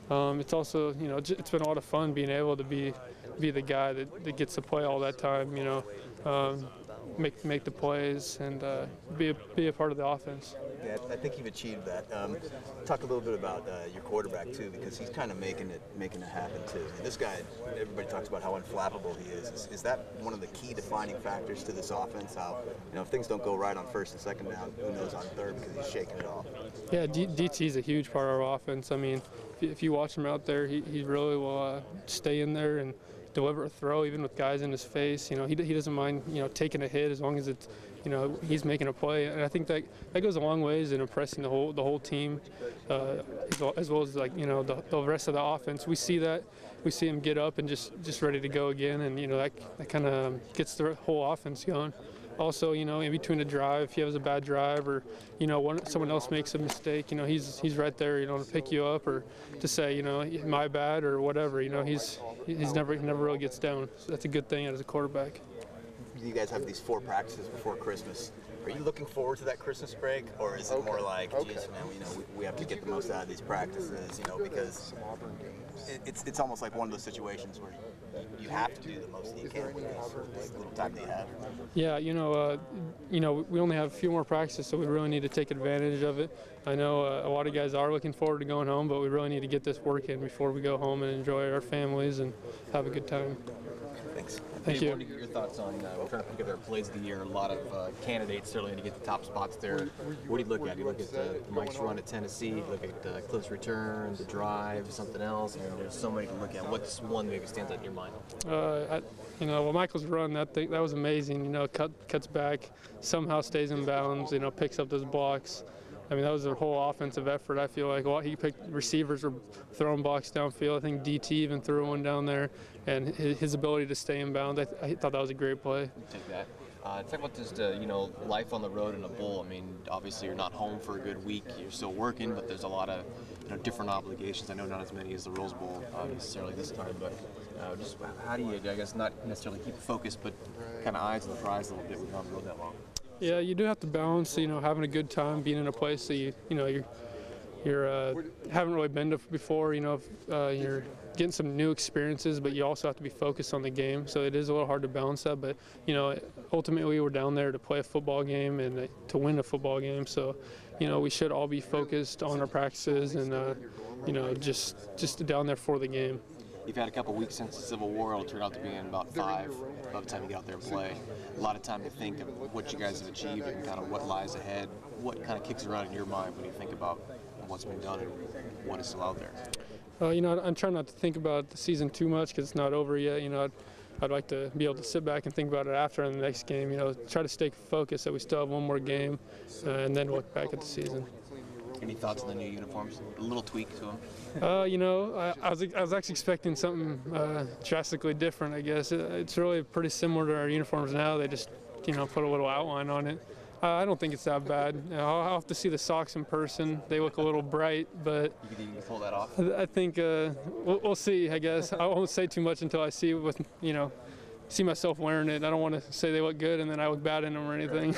it's also, you know, it's been a lot of fun being able to be the guy that gets to play all that time, you know, make the plays and be a part of the offense. Yeah, I think you've achieved that. Talk a little bit about your quarterback too, because he's kind of making it happen too. This guy, everybody talks about how unflappable he is. Is that one of the key defining factors to this offense? How, you know, if things don't go right on first and second down, who knows on third, because he's shaking it off. Yeah, DT is a huge part of our offense. I mean, if you watch him out there, he really will stay in there and deliver a throw, even with guys in his face. You know, he doesn't mind, you know, taking a hit as long as it's, you know, he's making a play. And I think that goes a long ways in impressing the whole team, as well as, like, you know, the rest of the offense. We see that. We see him get up and just ready to go again, and, you know, that kind of gets the whole offense going. Also, you know, in between a drive, if he has a bad drive or, you know, someone else makes a mistake, you know, he's right there, you know, to pick you up or to say, you know, my bad or whatever. You know, he never really gets down. So that's a good thing as a quarterback. You guys have these 4 practices before Christmas. Are you looking forward to that Christmas break, or is it more like, geez, man, you know, we have to get the most out of these practices, you know, because it's almost like one of those situations where you have to do the most that you can with this little time that you have. Yeah, you know, we only have a few more practices, so we really need to take advantage of it. I know a lot of guys are looking forward to going home, but we really need to get this work in before we go home and enjoy our families and have a good time. Thanks. Thank you. I wanted to get your thoughts on we're trying to put together plays of the year. A lot of candidates certainly to get the top spots there. What do you look at? Do you look at Mike's run at Tennessee? You look at close return, the drive, something else? You know, there's so many to look at. What's one maybe stands out in your mind? You know, well, Michael's run, that was amazing. You know, cuts back, somehow stays in bounds. You know, picks up those blocks. I mean, that was a whole offensive effort. I feel like he picked receivers were throwing blocks downfield. I think DT even threw one down there, and his ability to stay in bounds, I thought that was a great play. Take that. Talk about just you know, life on the road in a bowl. I mean, obviously you're not home for a good week. You're still working, but there's a lot of, you know, different obligations. I know not as many as the Rose Bowl necessarily this time, but just how do you, I guess, not necessarily keep focused, but kind of eyes on the prize a little bit when you're on the road that long? Yeah, you do have to balance, you know, having a good time, being in a place that you haven't really been to before. You know, you're getting some new experiences, but you also have to be focused on the game. So it is a little hard to balance that. But, you know, ultimately we're down there to play a football game and to win a football game. So, you know, we should all be focused on our practices and, you know, just down there for the game. You've had a couple weeks since the Civil War. It'll turn out to be in about 5 by the time you get out there and play. A lot of time to think of what you guys have achieved and kind of what lies ahead. What kind of kicks around in your mind when you think about what's been done and what is still out there? You know, I'm trying not to think about the season too much because it's not over yet. You know, I'd like to be able to sit back and think about it after in the next game. You know, try to stay focused that we still have one more game and then look back at the season. Any thoughts on the new uniforms? A little tweak to them? You know, I was actually expecting something drastically different, I guess. It's really pretty similar to our uniforms now. They just, you know, put a little outline on it. I don't think it's that bad. I'll have to see the socks in person. They look a little bright, but you can pull that off. I think we'll see, I guess. I won't say too much until I see see myself wearing it. I don't want to say they look good and then I look bad in them or anything.